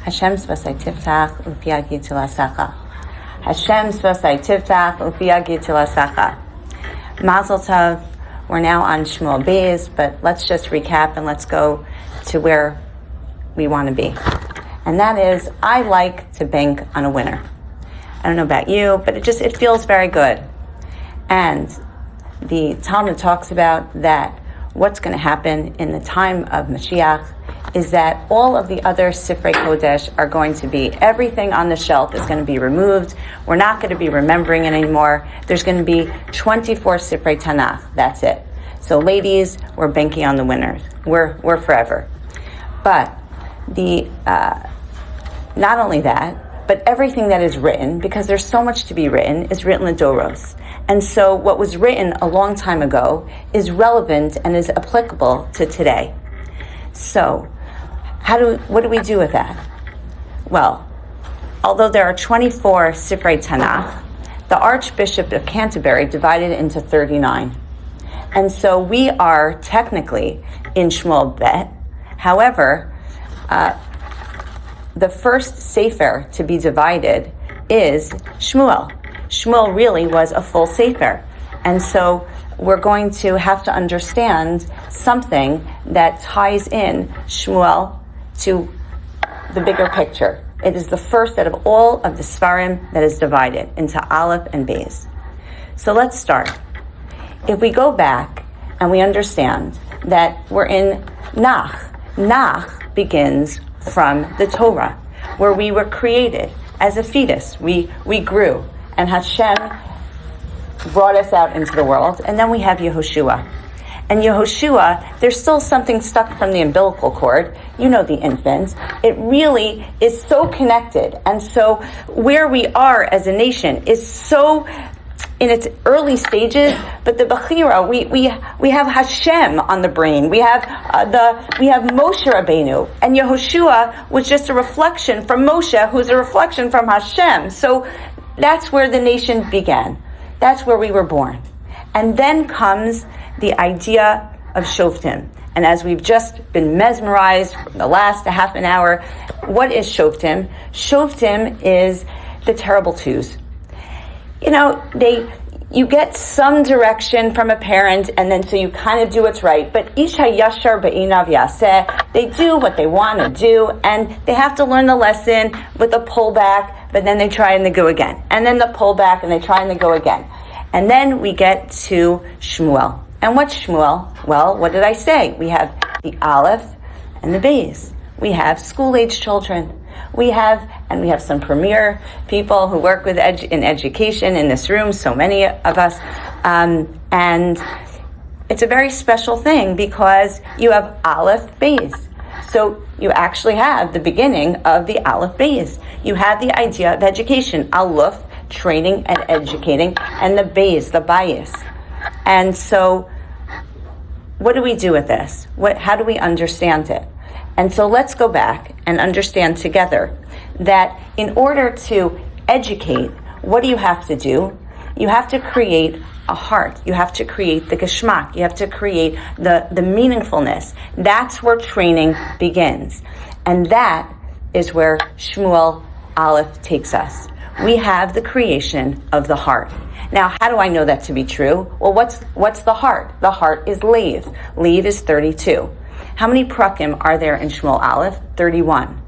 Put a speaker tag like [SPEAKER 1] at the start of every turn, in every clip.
[SPEAKER 1] Hashem svasai tiftach u'piagi tilasacha. Hashem svasai tiftach u'piagi tilasacha. Mazel tov. We're now on Shmuel Beis, but let's just recap and let's go to where we want to be. And that is, I like to bank on a winner. I don't know about you, but it feels very good. And the Talmud talks about that what's going to happen in the time of Mashiach is that all of the other Sifrei Kodesh are going to be, everything on the shelf is going to be removed. We're not going to be remembering it anymore. There's going to be 24 Sifrei Tanakh. That's it. So ladies, we're banking on the winners. We're forever. But not only that, but everything that is written, because there's so much to be written, is written Ladoros. And so what was written a long time ago is relevant and is applicable to today. So what do we do with that? Well, although there are 24 Sifrei Tanakh, the Archbishop of Canterbury divided it into 39. And so we are technically in Shmuel Bet. However, the first Sefer to be divided is Shmuel. Shmuel really was a full Sefer. And so we're going to have to understand something that ties in Shmuel to the bigger picture. It is the first out of all of the Sfarim that is divided into Aleph and Beis. So let's start. If we go back and we understand that we're in Nach. Nach begins from the Torah, where we were created as a fetus. We grew, and Hashem brought us out into the world. And then we have Yehoshua. And Yehoshua, there's still something stuck from the umbilical cord. You know, the infant. It really is so connected. And so where we are as a nation is so in its early stages, but the Bechira, we have Hashem on the brain. We have Moshe Rabbeinu, and Yehoshua was just a reflection from Moshe, who's a reflection from Hashem. So that's where the nation began. That's where we were born. And then comes the idea of Shoftim. And as we've just been mesmerized for the last half an hour, what is Shoftim? Shoftim is the terrible twos. You know, you get some direction from a parent, and then so you kind of do what's right. But Isha Yashar Be'inav Yaseh, they do what they want to do, and they have to learn the lesson with a pullback, but then they try and they go again. And then the pullback, and they try and they go again. And then we get to Shmuel. And what's Shmuel? Well, what did I say? We have the Aleph and the Beis. We have school-age children. We have some premier people who work with in education in this room, so many of us. And it's a very special thing because you have Aleph Beis. So you actually have the beginning of the Aleph Beis. You have the idea of education, Aleph, training and educating, and the Beis, the bias. And so what do we do with this? How do we understand it? And so let's go back and understand together that in order to educate, what do you have to do? You have to create a heart. You have to create the geschmack. You have to create the meaningfulness. That's where training begins. And that is where Shmuel Aleph takes us. We have the creation of the heart. Now, how do I know that to be true? Well, what's the heart? The heart is Lev. Lev is 32. How many prakim are there in Shmuel Aleph? 31.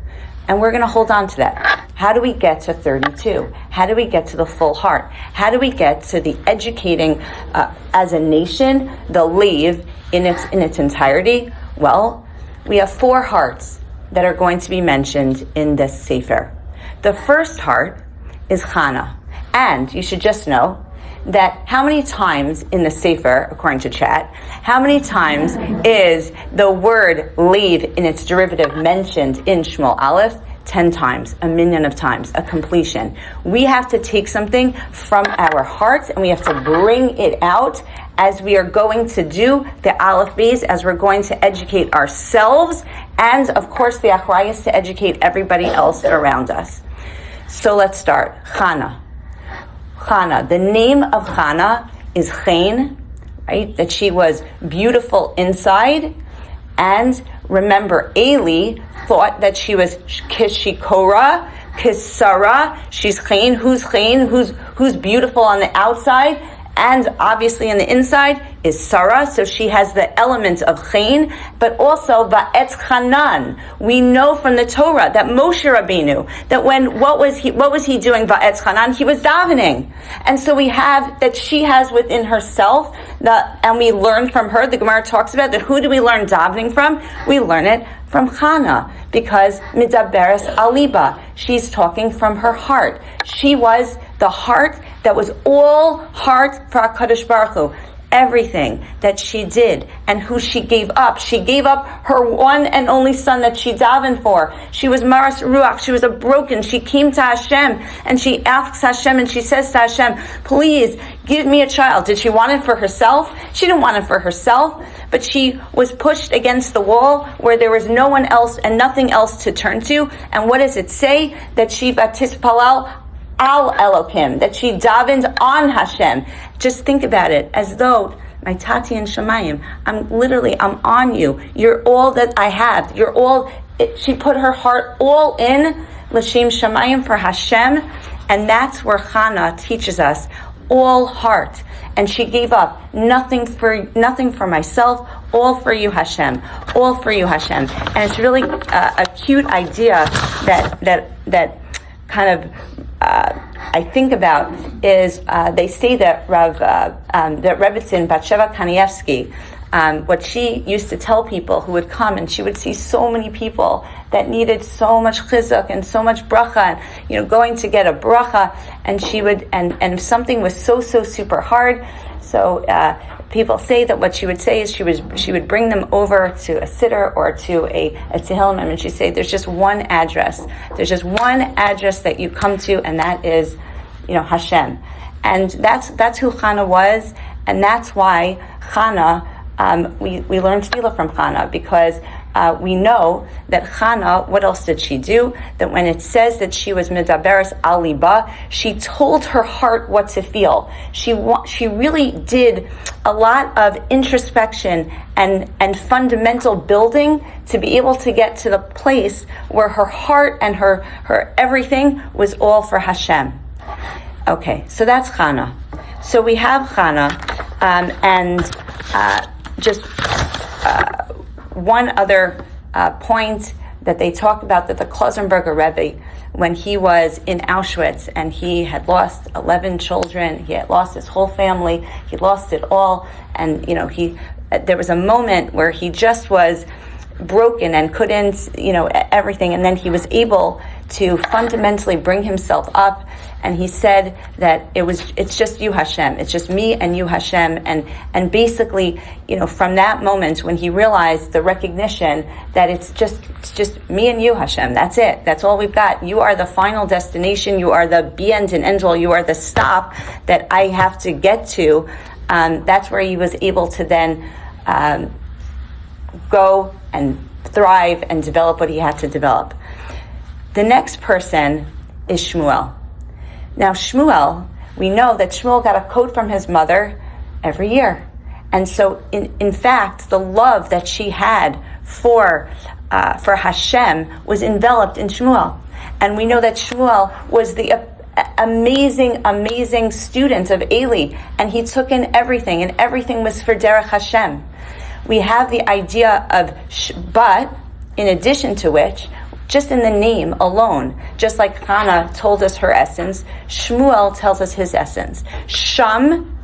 [SPEAKER 1] And we're going to hold on to that. How do we get to 32? How do we get to the full heart? How do we get to the educating as a nation, the Lev in its entirety? Well, we have 4 hearts that are going to be mentioned in this Sefer. The first heart is Chana. And you should just know that how many times in the Sefer, according to chat, how many times is the word leave in its derivative mentioned in Shmuel Aleph? 10 times, 1,000,000 of times, a completion. We have to take something from our hearts and we have to bring it out as we are going to do the Aleph Beis, as we're going to educate ourselves, and of course the achrayus to educate everybody else around us. So let's start. Chana. Chana. The name of Chana is Chen, right? That she was beautiful inside And remember, Eli thought that she was Kishikora, Kisara, she's Chain, who's beautiful on the outside, and obviously on the inside is Sarah, so she has the element of Chain, but also Va'etz Chanan. We know from the Torah that Moshe Rabbeinu, that what was he doing Va'etz Chanan? He was davening. And so we have that she has within herself, and we learn from her, the Gemara talks about that. Who do we learn davening from? We learn it from Chana, because Midaberes Aliba, she's talking from her heart. She was the heart that was all heart for HaKadosh Baruch Hu. Everything that she did and who she gave up. She gave up her one and only son that she davened for. She was Maras Ruach. She was she came to Hashem and she asks Hashem and she says to Hashem, please give me a child. Did she want it for herself? She didn't want it for herself, but she was pushed against the wall where there was no one else and nothing else to turn to. And what does it say? That she Batispalal Al Elokim, that she davened on Hashem. Just think about it as though my Tati and Shemayim, I'm on you. You're all that I have. She put her heart all in L'Shem Shemayim for Hashem, and that's where Chana teaches us all heart. And she gave up nothing for myself, all for you, Hashem, all for you, Hashem. And it's really a cute idea that kind of I think about is they say that that Rebbetzin Batsheva Kanievsky, what she used to tell people who would come, and she would see so many people that needed so much chizuk and so much bracha, and going to get a bracha, and she would and if something was so super hard, so people say that what she would say is she would bring them over to a siddur or to a tehillim, and she'd say there's just one address that you come to, and that is Hashem, and that's who Chana was, and that's why Chana we learn tefillah from Chana, because we know that Chana, what else did she do? That when it says that she was Midaberes Aliba, she told her heart what to feel. She really did a lot of introspection and fundamental building to be able to get to the place where her heart and her everything was all for Hashem. Okay, so that's Chana. So we have Chana, and just one other point that they talk about, that the Klausenberger Rebbe, when he was in Auschwitz and he had lost 11 children, he had lost his whole family, he lost it all, and there was a moment where he just was broken and couldn't, everything, and then he was able to fundamentally bring himself up, and he said that it's just you, Hashem, it's just me and you, Hashem, and basically, from that moment when he realized the recognition that it's just me and you, Hashem, that's it, that's all we've got, you are the final destination, you are the end and end all, you are the stop that I have to get to, that's where he was able to then go and thrive and develop what he had to develop. The next person is Shmuel. Now Shmuel, we know that Shmuel got a coat from his mother every year. And so in fact, the love that she had for Hashem was enveloped in Shmuel. And we know that Shmuel was the amazing student of Eli, and he took in everything, and everything was for Derech Hashem. We have the idea of but in addition to which, just in the name alone, just like Chana told us her essence, Shmuel tells us his essence. Sham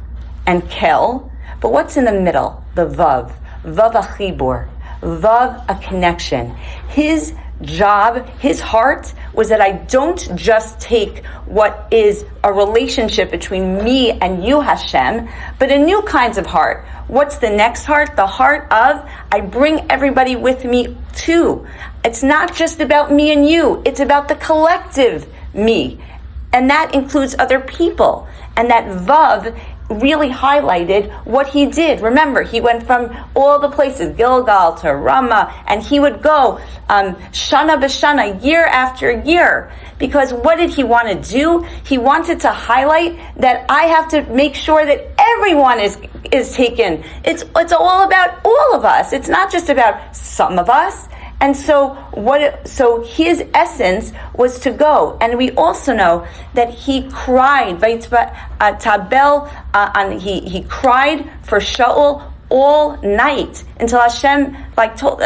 [SPEAKER 1] and Kel, but what's in the middle? The Vav. Vav a chibur. Vav a connection. His job, his heart, was that I don't just take what is a relationship between me and you, Hashem, but a new kinds of heart. What's the next heart? The heart of, I bring everybody with me too. It's not just about me and you, it's about the collective me. And that includes other people. And that Vav really highlighted what he did. Remember, he went from all the places, Gilgal to Ramah, and he would go Shana b'Shana, year after year. Because what did he want to do? He wanted to highlight that I have to make sure that everyone is taken. It's all about all of us. It's not just about some of us. And so so his essence was to go. And we also know that he cried, he cried for Shaul all night until Hashem told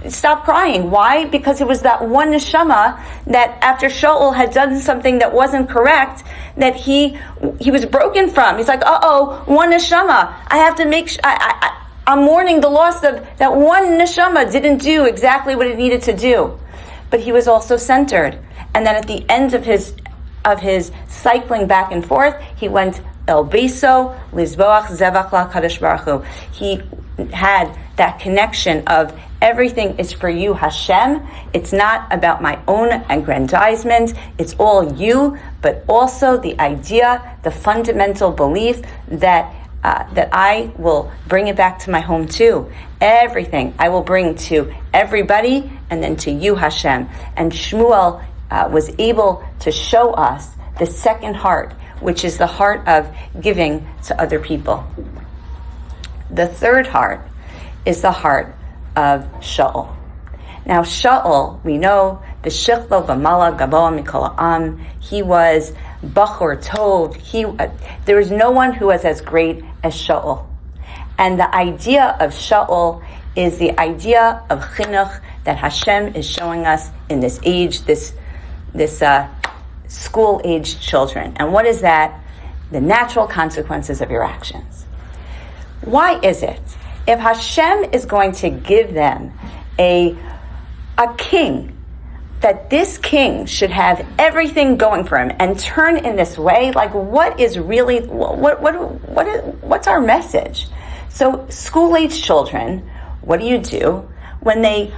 [SPEAKER 1] stop crying. Why? Because it was that one neshama that after Shaul had done something that wasn't correct, that he was broken from. He's like, one neshama. I have to make I'm mourning the loss of that one neshama didn't do exactly what it needed to do. But he was also centered. And then at the end of his cycling back and forth, he went El Beso, Lizboach, Zevach La Kadosh Baruch Hu. He had that connection of everything is for you, Hashem. It's not about my own aggrandizement. It's all you, but also the idea, the fundamental belief that I will bring it back to my home too. Everything I will bring to everybody and then to you, Hashem. And Shmuel was able to show us the second heart, which is the heart of giving to other people. The third heart is the heart of Shaul. Now Shaul, we know, the Shechlo B'mala Gaboa Mikol Am, he was Bachor Tov. There is no one who was as great as Shaul. And the idea of Shaul is the idea of chinuch that Hashem is showing us in this age, this school-aged children. And what is that? The natural consequences of your actions. Why is it? If Hashem is going to give them a king, that this king should have everything going for him and turn in this way, what is really, what's our message? So school-age children, what do? When they,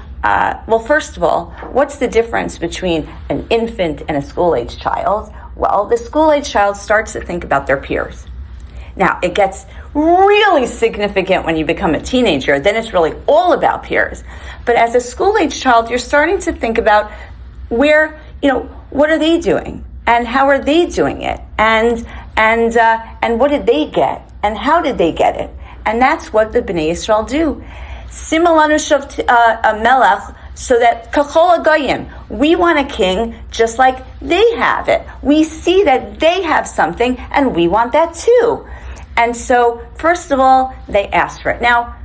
[SPEAKER 1] first of all, what's the difference between an infant and a school-age child? Well, the school-age child starts to think about their peers. Now, it gets really significant when you become a teenager. Then it's really all about peers. But as a school-age child, you're starting to think about where, what are they doing? And how are they doing it? And what did they get? And how did they get it? And that's what the Bnei Israel do. Simalanu melech, so that kachol agayim, we want a king just like they have it. We see that they have something, and we want that too. And so, first of all, they asked for it. Now,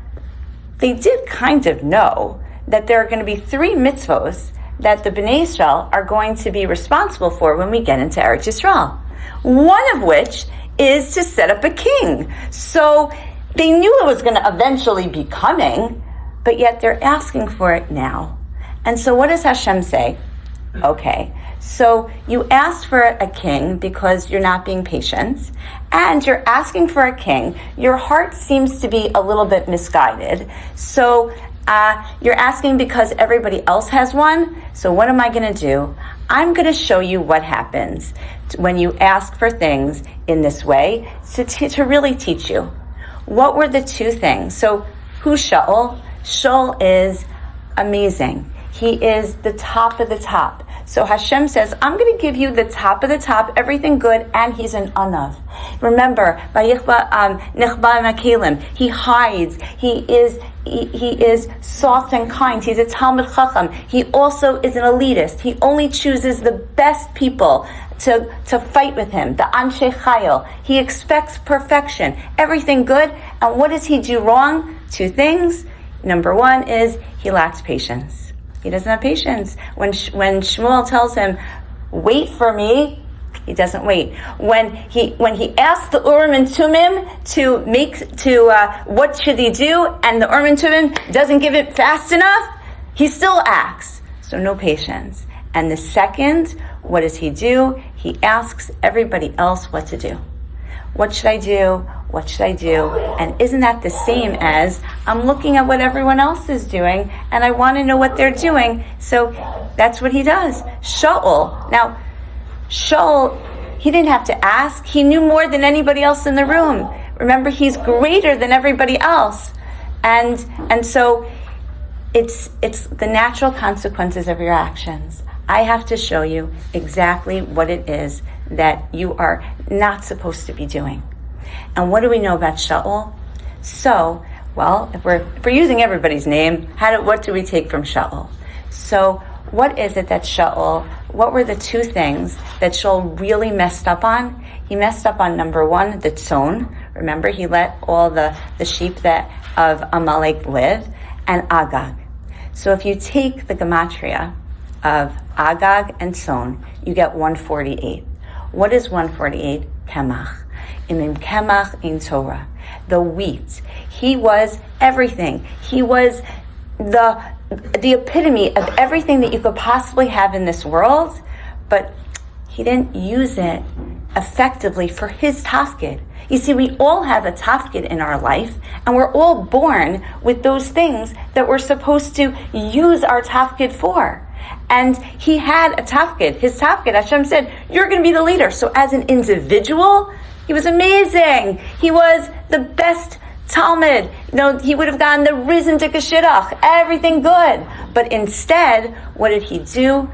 [SPEAKER 1] they did kind of know that there are going to be 3 mitzvos that the Bnei Israel are going to be responsible for when we get into Eretz Yisrael. One of which is to set up a king. So they knew it was going to eventually be coming, but yet they're asking for it now. And so what does Hashem say? Okay, so you asked for a king because you're not being patient, and you're asking for a king. Your heart seems to be a little bit misguided. So you're asking because everybody else has one. So what am I going to do? I'm going to show you what happens when you ask for things in this way to really teach you. What were the 2 things? So who's Shaul? Shaul is amazing. He is the top of the top. So Hashem says, I'm going to give you the top of the top, everything good, and he's an anav. Remember, he hides. He is soft and kind. He's a Talmid Chacham. He also is an elitist. He only chooses the best people to fight with him, the Anshe Chayil. He expects perfection, everything good. And what does he do wrong? 2 things. Number 1 is he lacks patience. He doesn't have patience. When Shmuel tells him, wait for me, he doesn't wait. When he asks the Urim and Tumim what should he do, and the Urim and Tumim doesn't give it fast enough, he still acts. So no patience. And the second, what does he do? He asks everybody else what to do. What should I do? What should I do? And isn't that the same as I'm looking at what everyone else is doing and I want to know what they're doing? So that's what he does. Shaul, he didn't have to ask. He knew more than anybody else in the room. Remember, he's greater than everybody else. And so it's the natural consequences of your actions. I have to show you exactly what it is that you are not supposed to be doing. And what do we know about Shaul? So, well, if we're using everybody's name, what do we take from Shaul? So, what is it that Shaul, what were the two things that Shaul really messed up on? He messed up on number one, the tzon. Remember, he let all the sheep that of Amalek live, and Agag. So if you take the gematria of Agag and tzon, you get 148. What is 148? Kemach. In Kemach in Torah. The wheat. He was everything. He was the epitome of everything that you could possibly have in this world, but he didn't use it effectively for his tafkid. You see, we all have a tafkid in our life, and we're all born with those things that we're supposed to use our tafkid for. And he had a tafkid. His tafkid, Hashem said, you're going to be the leader. So as an individual, he was amazing. He was the best Talmud. He would have gotten the risen to Kashidach, everything good. But instead, what did he do?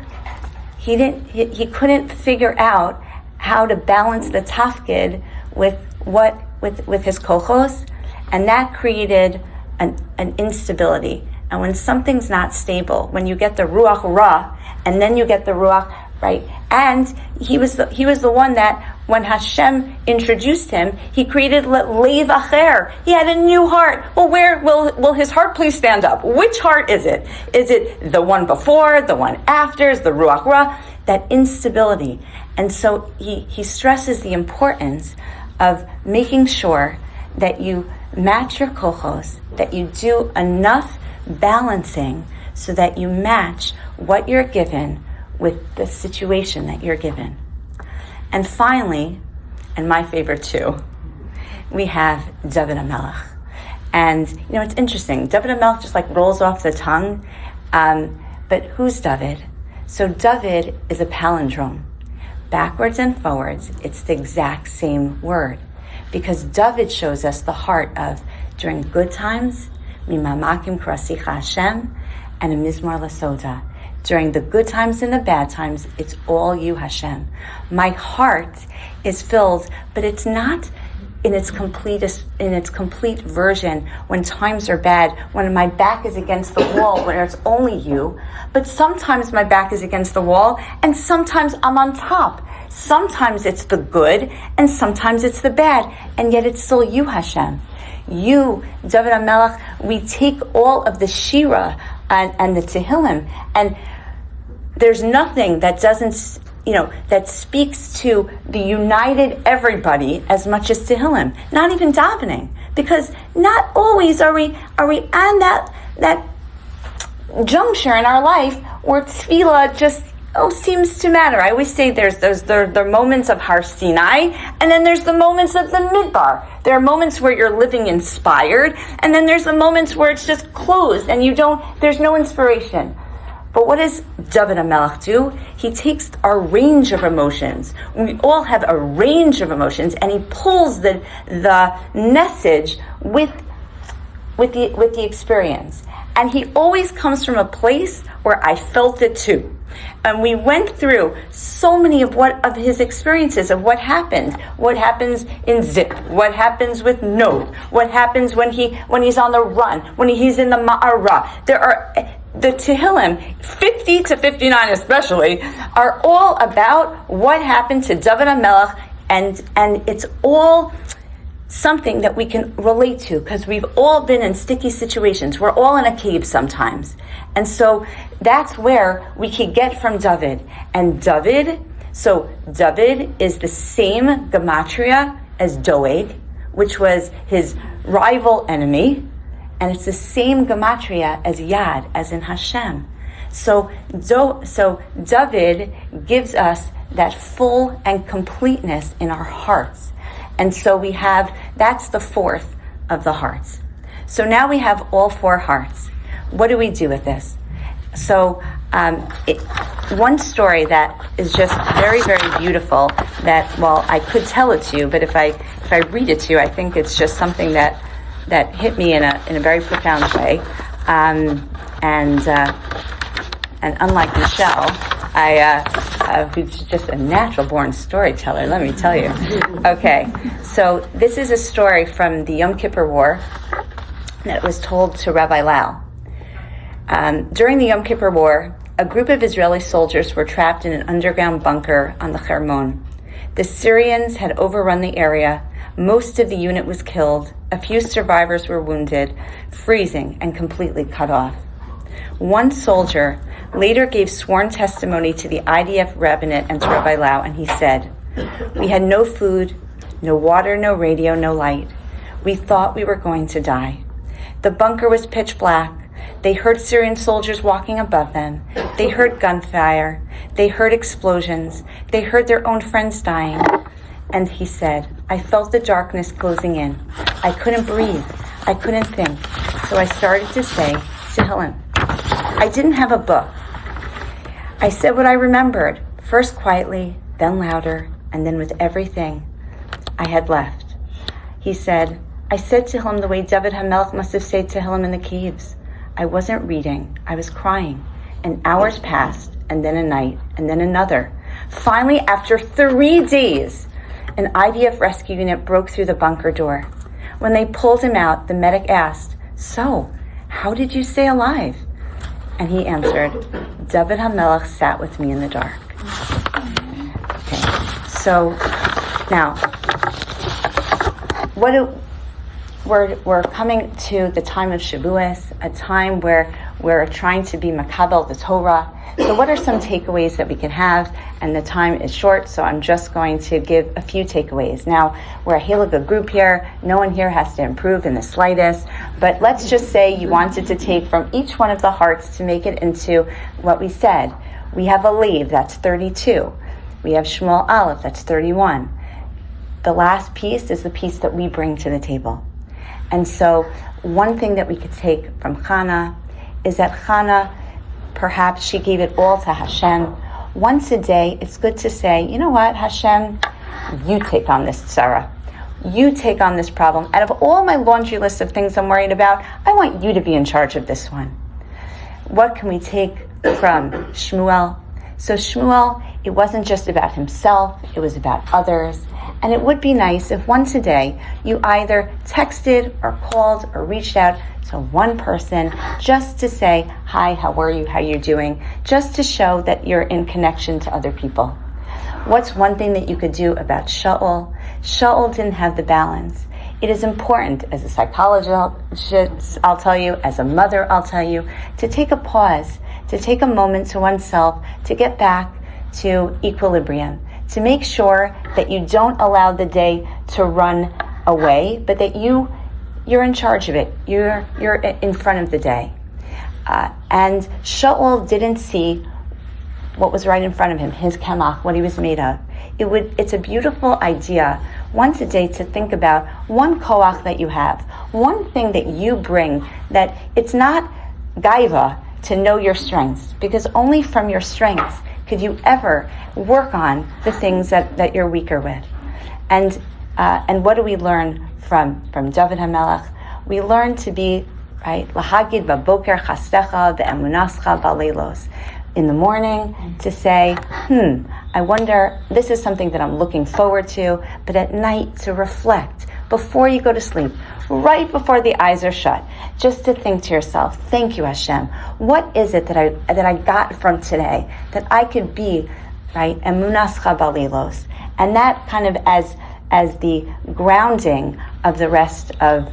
[SPEAKER 1] He couldn't figure out how to balance the tafkid with his kochos, and that created an instability. And when something's not stable, when you get the ruach ra, and then you get the ruach, right? And he was the one that when Hashem introduced him, he created leiv acher. He had a new heart. Well, where will his heart please stand up? Which heart is it? Is it the one before, the one after? Is the ruach ra? That instability. And so he stresses the importance of making sure that you match your kochos, that you do enough balancing so that you match what you're given with the situation that you're given. And finally, and my favorite too, we have David HaMelech. And, it's interesting. David HaMelech just rolls off the tongue. But who's David? So David is a palindrome. Backwards and forwards, it's the exact same word. Because David shows us the heart of, during good times, Mimamakim Krasicha Hashem, and a Mizmor Lasoda. During the good times and the bad times, it's all you, Hashem. My heart is filled, but it's not in its complete version when times are bad, when my back is against the wall, when it's only you. But sometimes my back is against the wall, and sometimes I'm on top. Sometimes it's the good, and sometimes it's the bad, and yet it's still you, Hashem. You, David HaMelech, we take all of the Shira and the Tehillim, and there's nothing that doesn't, that speaks to the united everybody as much as Tehillim. Not even davening, because not always are we on that juncture in our life where tefillah just seems to matter. I always say there are moments of Har Sinai, and then there's the moments of the Midbar. There are moments where you're living inspired, and then there's the moments where it's just closed and there's no inspiration. But what does David HaMelech do? He takes our range of emotions. We all have a range of emotions, and he pulls the message with the experience. And he always comes from a place where I felt it too. And we went through so many of his experiences of what happens in Zip, what happens with Nov, what happens when he's on the run, when he's in the Ma'ara. There are the Tehillim, 50 to 59 especially, are all about what happened to David HaMelech, and it's all something that we can relate to, because we've all been in sticky situations. We're all in a cave sometimes. And so that's where we can get from David. And David is the same gematria as Doeg, which was his rival enemy, and it's the same gematria as Yad, as in Hashem. So David gives us that full and completeness in our hearts. And so that's the fourth of the hearts. So now we have all four hearts. What do we do with this? So one story that is just very, very beautiful that, I could tell it to you, but if I read it to you, I think it's just something that hit me in a very profound way. And unlike Michelle, who's just a natural born storyteller, let me tell you. Okay, so this is a story from the Yom Kippur War that was told to Rabbi Lau. During the Yom Kippur War, a group of Israeli soldiers were trapped in an underground bunker on the Hermon. The Syrians had overrun the area. Most of the unit was killed. A few survivors were wounded, freezing and completely cut off. One soldier later gave sworn testimony to the IDF rabbinate and to Rabbi Lau, and he said, "We had no food, no water, no radio, no light. We thought we were going to die. The bunker was pitch black. They heard Syrian soldiers walking above them. They heard gunfire. They heard explosions. They heard their own friends dying." And he said, "I felt the darkness closing in. I couldn't breathe. I couldn't think. So I started to say Tehillim. I didn't have a book. I said what I remembered, first quietly, then louder, and then with everything I had left." He said, "I said Tehillim the way David HaMelech must have said Tehillim in the caves. I wasn't reading, I was crying. And hours passed, and then a night, and then another. Finally, after 3 days, an IDF rescue unit broke through the bunker door. When they pulled him out, the medic asked, 'So, how did you stay alive?' And he answered, 'David HaMelech sat with me in the dark.'" Okay, so now, we're coming to the time of Shavuos, a time where we're trying to be makabel the Torah. So what are some takeaways that we can have? And the time is short, so I'm just going to give a few takeaways. Now, we're a Halaga group here. No one here has to improve in the slightest. But let's just say you wanted to take from each one of the hearts to make it into what we said. We have Aleph, that's 32. We have Shmuel Aleph, that's 31. The last piece is the piece that we bring to the table. And so one thing that we could take from Chana is that Chana, perhaps she gave it all to Hashem. Once a day, it's good to say, "You know what, Hashem, you take on this tzara. You take on this problem. Out of all my laundry list of things I'm worried about, I want you to be in charge of this one." What can we take from Shmuel? So Shmuel, it wasn't just about himself, it was about others. And it would be nice if once a day you either texted or called or reached out to one person just to say, "Hi, how are you? How are you doing?" Just to show that you're in connection to other people. What's one thing that you could do about Shaul? Shaul didn't have the balance. It is important, as a psychologist, I'll tell you, as a mother, I'll tell you, to take a pause, to take a moment to oneself, to get back to equilibrium, to make sure that you don't allow the day to run away, but that you're in charge of it. You're in front of the day. And Shaul didn't see what was right in front of him, his kemach, what he was made of. It's a beautiful idea once a day to think about one koach that you have, one thing that you bring, that it's not gaiva to know your strengths, because only from your strengths could you ever work on the things that you're weaker with. And what do we learn from David HaMelech? We learn to be, right, lahagid baboker chastecha ve'emunascha balelos. In the morning, to say, I wonder, this is something that I'm looking forward to, but at night to reflect before you go to sleep, right before the eyes are shut, just to think to yourself, "Thank you, Hashem. What is it that I got from today that I could be, right, emunascha balelos?" And that kind of as the grounding of the rest of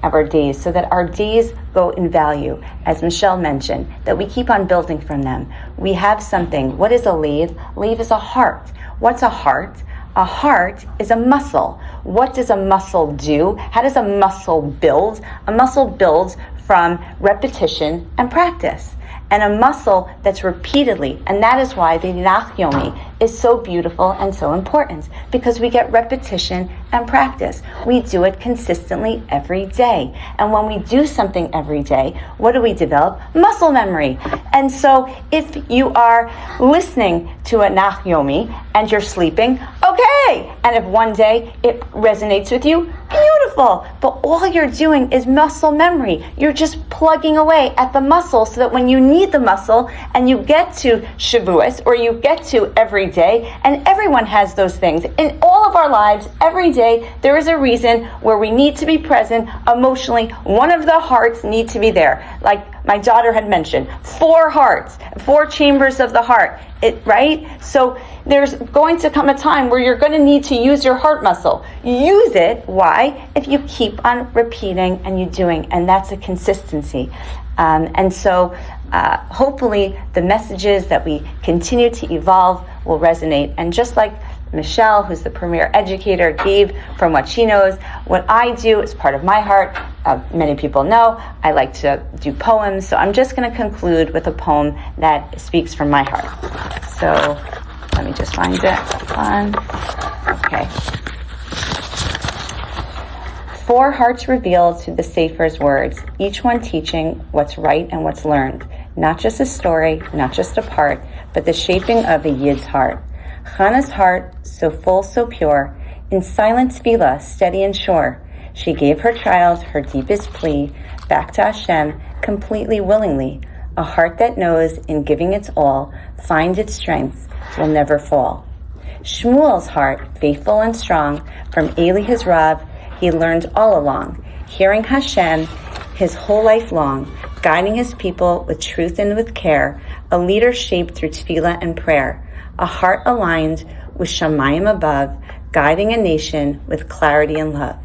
[SPEAKER 1] our days, so that our days go in value, as Michelle mentioned, that we keep on building from them. We have something. What is a leaf? Leaf is a heart. What's a heart? A heart is a muscle. What does a muscle do? How does a muscle build? A muscle builds from repetition and practice. And a muscle that's repeatedly, and that is why the Nach Yomi is so beautiful and so important, because we get repetition and practice. We do it consistently every day. And when we do something every day, what do we develop? Muscle memory. And so if you are listening to a Nach Yomi and you're sleeping, okay. And if one day it resonates with you, beautiful. beautiful. But all you're doing is muscle memory. You're just plugging away at the muscle so that when you need the muscle and you get to Shavuos or you get to every day, and everyone has those things. In all of our lives, every day, there is a reason where we need to be present emotionally. One of the hearts need to be there. Like my daughter had mentioned, 4 hearts, 4 chambers of the heart, right? So there's going to come a time where you're going to need to use your heart muscle. Use it. Why? If you keep on repeating and you're doing, and that's a consistency. And so hopefully the messages that we continue to evolve will resonate. And just like Michelle, who's the premier educator, gave from what she knows, what I do is part of my heart. Many people know I like to do poems, so I'm just going to conclude with a poem that speaks from my heart. So let me just find it. Okay. 4 hearts revealed through the Sefer's words, each one teaching what's right and what's learned. Not just a story, not just a part, but the shaping of a Yid's heart. Chana's heart, so full, so pure, in silent tefillah, steady and sure, she gave her child her deepest plea, back to Hashem, completely willingly, a heart that knows, in giving its all, find its strength, will never fall. Shmuel's heart, faithful and strong, from Eli his Rav, he learned all along, hearing Hashem his whole life long, guiding his people with truth and with care, a leader shaped through tefillah and prayer, a heart aligned with Shamayim above, guiding a nation with clarity and love.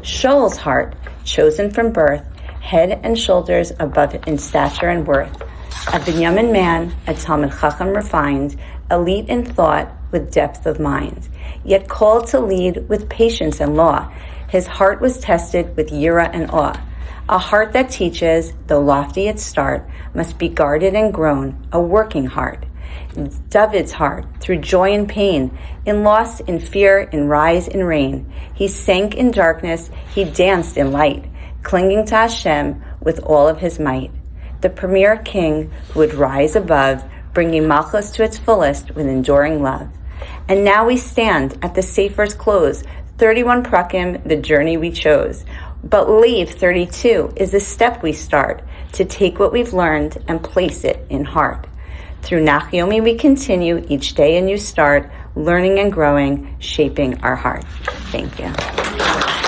[SPEAKER 1] Shaul's heart, chosen from birth, head and shoulders above in stature and worth, a Binyamin man, a Talmid Chacham refined, elite in thought with depth of mind, yet called to lead with patience and law. His heart was tested with yira and awe. A heart that teaches, though lofty at start, must be guarded and grown, a working heart. David's heart, through joy and pain, in loss, in fear, in rise, in rain, he sank in darkness, he danced in light, clinging to Hashem with all of his might. The premier king who would rise above, bringing Malchus to its fullest with enduring love. And now we stand at the Sefer's close, 31 prakim, the journey we chose. But leave 32 is the step we start to take what we've learned and place it in heart. Through Nachyomi we continue, each day a new start, learning and growing, shaping our heart. Thank you.